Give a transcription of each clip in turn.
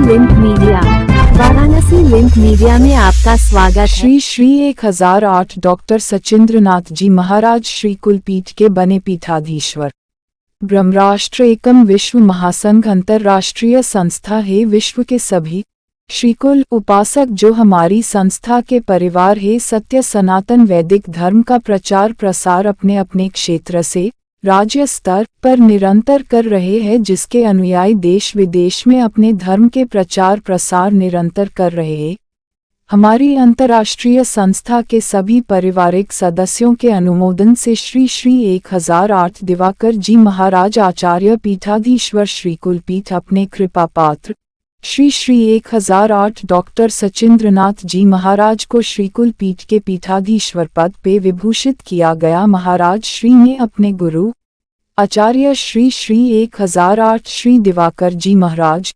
Link media. Varanasi link media में आपका स्वागत है। श्री श्री 1008 डॉक्टर सचिंद्रनाथ जी महाराज श्री कुलपीठ के बने पीठाधीश्वर। ब्रह्मराष्ट्र एकम विश्व महासंघ अंतर्राष्ट्रीय संस्था है। विश्व के सभी श्रीकुल उपासक जो हमारी संस्था के परिवार है, सत्य सनातन वैदिक धर्म का प्रचार प्रसार अपने अपने क्षेत्र से राज्य स्तर पर निरंतर कर रहे हैं, जिसके अनुयायी देश विदेश में अपने धर्म के प्रचार प्रसार निरंतर कर रहे हैं। हमारी अंतर्राष्ट्रीय संस्था के सभी पारिवारिक सदस्यों के अनुमोदन से श्री श्री 1008 दिवाकर जी महाराज आचार्य पीठाधीश्वर श्री कुलपीठ अपने कृपा पात्र श्री श्री 1008 डॉक्टर सचिंद्रनाथ जी महाराज को श्री कुलपीठ के पीठाधीश्वर पद पे विभूषित किया गया। महाराज श्री ने अपने गुरु आचार्य श्री श्री 1008 श्री दिवाकर जी महाराज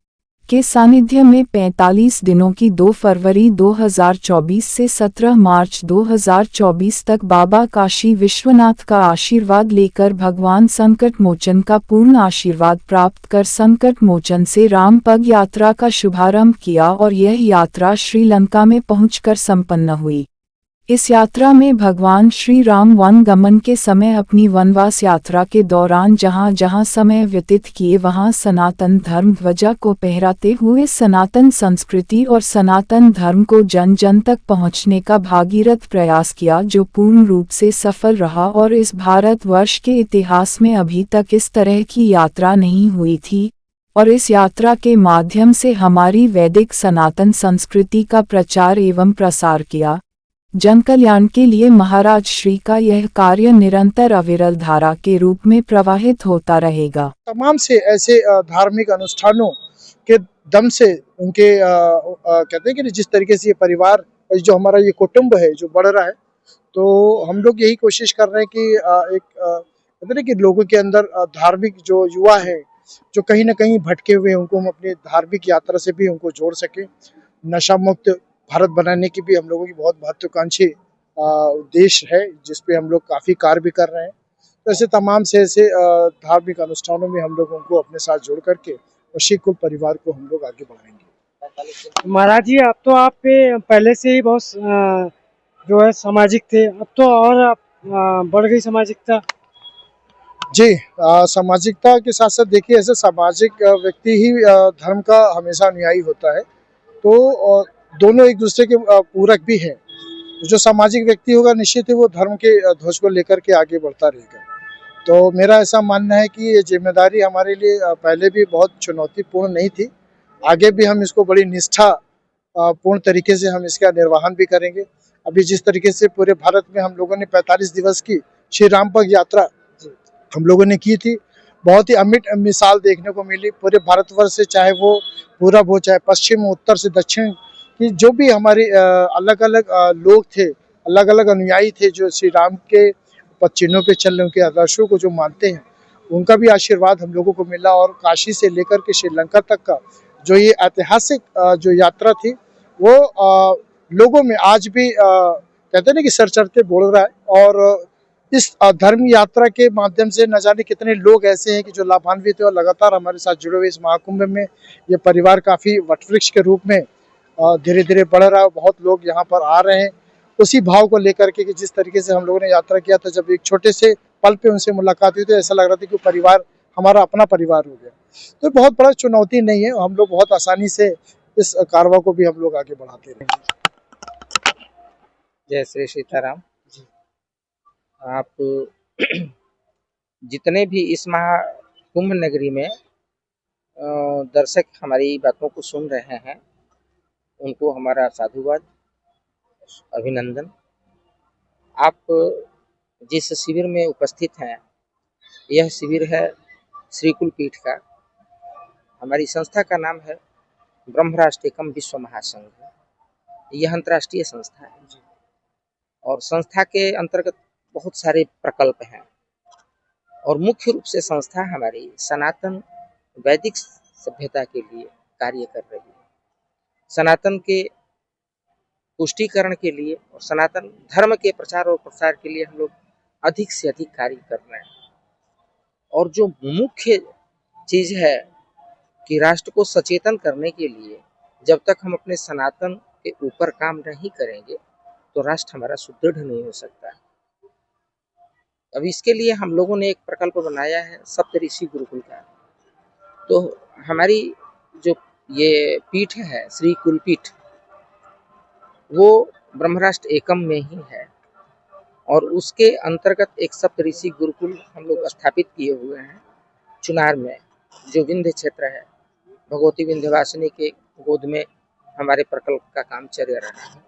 के सानिध्य में 45 दिनों की 2 फरवरी 2024 से 17 मार्च 2024 तक बाबा काशी विश्वनाथ का आशीर्वाद लेकर भगवान संकट मोचन का पूर्ण आशीर्वाद प्राप्त कर संकट मोचन से राम पग यात्रा का शुभारंभ किया और यह यात्रा श्रीलंका में पहुंचकर संपन्न हुई। इस यात्रा में भगवान श्री राम वन गमन के समय अपनी वनवास यात्रा के दौरान जहां जहां समय व्यतीत किए, वहां सनातन धर्म ध्वजा को फहराते हुए सनातन संस्कृति और सनातन धर्म को जन जन तक पहुंचने का भागीरथ प्रयास किया, जो पूर्ण रूप से सफल रहा और इस भारतवर्ष के इतिहास में अभी तक इस तरह की यात्रा नहीं हुई थी। और इस यात्रा के माध्यम से हमारी वैदिक सनातन संस्कृति का प्रचार एवं प्रसार किया। जन कल्याण के लिए महाराज श्री का यह कार्य निरंतर अविरल धारा के रूप में प्रवाहित होता रहेगा। तमाम से ऐसे धार्मिक अनुष्ठानों के दम से उनके कहते हैं कि जिस तरीके से ये परिवार जो हमारा ये कुटुंब है जो बढ़ रहा है, तो हम लोग यही कोशिश कर रहे हैं कि एक कहते हैं कि लोगों के अंदर धार्मिक जो युवा है जो कहीं ना कहीं भटके हुए हैं, उनको हम अपनी धार्मिक यात्रा से भी उनको जोड़ सके। नशा मुक्त भारत बनाने की भी हम लोगों की बहुत महत्वाकांक्षी उद्देश्य है, जिसपे हम लोग काफी कार्य भी कर रहे हैं। तो ऐसे तमाम से ऐसे धार्मिक अनुष्ठानों में हम लोगों को अपने साथ जोड़ करके और श्री कुल परिवार को हम लोग आगे बढ़ाएंगे। महाराज जी, अब तो आप पे पहले से ही बहुत जो है सामाजिक थे, अब तो और बढ़ गई सामाजिकता। जी, सामाजिकता के साथ साथ देखिए, ऐसे सामाजिक व्यक्ति ही धर्म का हमेशा अनुयायी होता है, तो दोनों एक दूसरे के पूरक भी हैं। जो सामाजिक व्यक्ति होगा निश्चित ही वो धर्म के ध्वज को लेकर के आगे बढ़ता रहेगा। तो मेरा ऐसा मानना है कि ये जिम्मेदारी हमारे लिए पहले भी बहुत चुनौतीपूर्ण नहीं थी, आगे भी हम इसको बड़ी निष्ठा पूर्ण तरीके से हम इसका निर्वहन भी करेंगे। अभी जिस तरीके से पूरे भारत में हम लोगों ने 45 दिवस की श्री राम पग यात्रा हम लोगों ने की थी, बहुत ही अमिट मिसाल देखने को मिली पूरे भारतवर्ष से, चाहे वो पूरब हो चाहे पश्चिम उत्तर से दक्षिण कि जो भी हमारे अलग अलग लोग थे, अलग अलग अनुयायी थे जो श्री राम के चिन्हों पे चल रहे, उनके आदर्शों को जो मानते हैं, उनका भी आशीर्वाद हम लोगों को मिला। और काशी से लेकर के श्रीलंका तक का जो ये ऐतिहासिक जो यात्रा थी, वो लोगों में आज भी कहते हैं ना कि सर चढ़ते बोल रहा है। और इस धर्म यात्रा के माध्यम से न जाने कितने लोग ऐसे हैं कि जो लाभान्वित है और लगातार हमारे साथ जुड़े हुए। इस महाकुंभ में ये परिवार काफी वटवृक्ष के रूप में धीरे धीरे बढ़ रहा है। बहुत लोग यहाँ पर आ रहे हैं उसी भाव को लेकर के कि जिस तरीके से हम लोगों ने यात्रा किया था, जब एक छोटे से पल पे उनसे मुलाकात हुई तो ऐसा लग रहा था कि परिवार हमारा अपना परिवार हो गया। तो बहुत बड़ा चुनौती नहीं है, हम लोग बहुत आसानी से इस कारवा को भी हम लोग आगे बढ़ाते रहेंगे। जय श्री सीताराम। आप जितने भी इस महाकुंभ नगरी में दर्शक हमारी बातों को सुन रहे हैं, उनको हमारा साधुवाद, अभिनंदन। आप जिस शिविर में उपस्थित हैं, यह शिविर है श्री कुलपीठ का। हमारी संस्था का नाम है ब्रह्मराष्ट्र एकम विश्व महासंघ। यह अंतर्राष्ट्रीय संस्था है और संस्था के अंतर्गत बहुत सारे प्रकल्प हैं और मुख्य रूप से संस्था हमारी सनातन वैदिक सभ्यता के लिए कार्य कर रही है। सनातन के पुष्टिकरण के लिए और सनातन धर्म के प्रचार और प्रसार के लिए हम लोग अधिक से अधिक कार्य कर रहे हैं। और जो मुख्य चीज है कि राष्ट्र को सचेतन करने के लिए जब तक हम अपने सनातन के ऊपर काम नहीं करेंगे तो राष्ट्र हमारा सुदृढ़ नहीं हो सकता। अब इसके लिए हम लोगों ने एक प्रकल्प बनाया है सप्तऋषि गुरुकुल का। तो हमारी जो ये पीठ है श्री कुलपीठ, वो ब्रह्मराष्ट्र एकम में ही है और उसके अंतर्गत एक सप्तऋषि गुरुकुल हम लोग स्थापित किए हुए हैं चुनार में, जो विंध्य क्षेत्र है। भगवती विंध्यवासिनी के गोद में हमारे प्रकल्प का काम चल रहा है।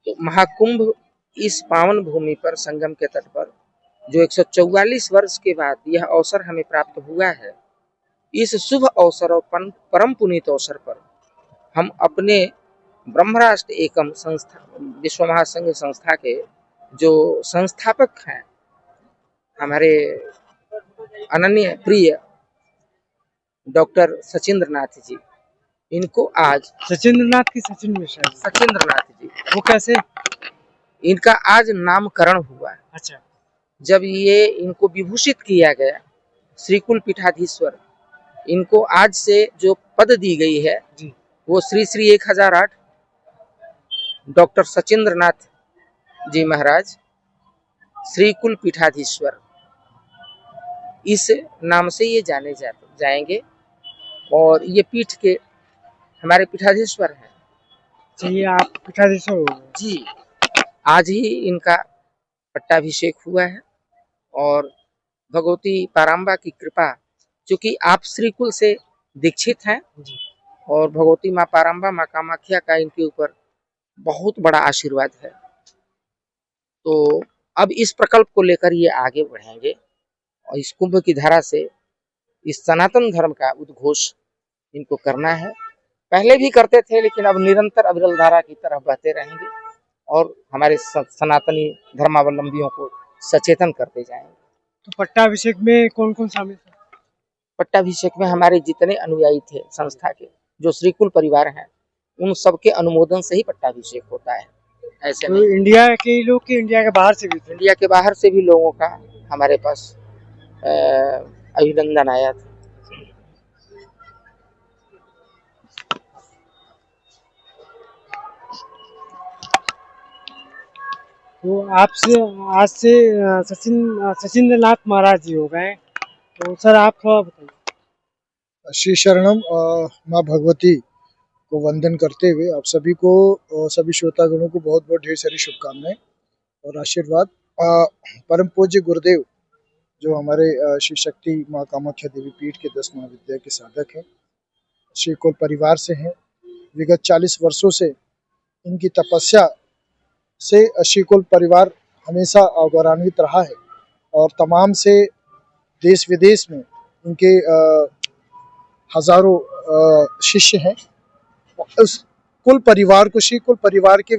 तो महाकुंभ इस पावन भूमि पर, संगम के तट पर, जो 144 वर्ष के बाद यह अवसर हमें प्राप्त हुआ है, इस शुभ अवसर और परम पुनीत अवसर पर हम अपने ब्रह्मराष्ट्र एकम संस्था, विश्व महासंघ संस्था के जो संस्थापक हैं, हमारे अनन्य प्रिय डॉक्टर सचिंद्र नाथ जी, इनको आज सचिंद्र नाथ की सचिन मिश्रा जी। सचिंद्र नाथ जी, वो कैसे? इनका आज नामकरण हुआ। अच्छा। जब ये इनको विभूषित किया गया श्रीकुल पीठाधीश्वर, इनको आज से जो पद दी गई है जी। वो श्री श्री 1008 डॉक्टर सचिंद्र नाथ जी महाराज श्रीकुल पीठाधीश्वर, इस नाम से ये जाने जाएंगे और ये पीठ के हमारे पीठाधीश्वर हैं। चाहिए आप पीठाधीश्वर हो गए जी। आज ही इनका पट्टाभिषेक हुआ है और भगवती पाराम्बा की कृपा, चूंकि आप श्रीकुल से दीक्षित हैं जी। और भगवती माँ पाराम्बा, माँ कामाख्या का इनके ऊपर बहुत बड़ा आशीर्वाद है। तो अब इस प्रकल्प को लेकर ये आगे बढ़ेंगे और इस कुंभ की धारा से इस सनातन धर्म का उद्घोष इनको करना है। पहले भी करते थे, लेकिन अब निरंतर अविरल धारा की तरफ बहते रहेंगे और हमारे सनातनी धर्मावलंबियों को सचेतन करते जाएंगे। तो पट्टाभिषेक में कौन कौन शामिल था? पट्टाभिषेक में हमारे जितने अनुयायी थे संस्था के, जो श्रीकुल परिवार हैं, उन सबके अनुमोदन से ही पट्टाभिषेक होता है। ऐसे तो नहीं। इंडिया के ही लोग, कि इंडिया के बाहर से भी थे? इंडिया के बाहर से भी लोगों का हमारे पास अभिनंदन आया था। तो आपसे आज से सचिंद्र नाथ महाराज जी हो गए। तो सर आप थोड़ा बताइए। श्री शरणम। माँ भगवती को वंदन करते हुए आप सभी को, सभी श्रोतागणों को बहुत बहुत ढेर सारी शुभकामनाएं और आशीर्वाद। परम पूज्य गुरुदेव जो हमारे श्री शक्ति माँ कामाख्या देवी पीठ के 10 महाविद्या के साधक हैं, श्रीकुल परिवार से हैं। विगत 40 वर्षों से इनकी तपस्या से श्रीकुल परिवार हमेशा गौरवान्वित रहा है और तमाम से देश विदेश में इनके हजारों शिष्य हैं। उस कुल परिवार को, श्रीकुल परिवार के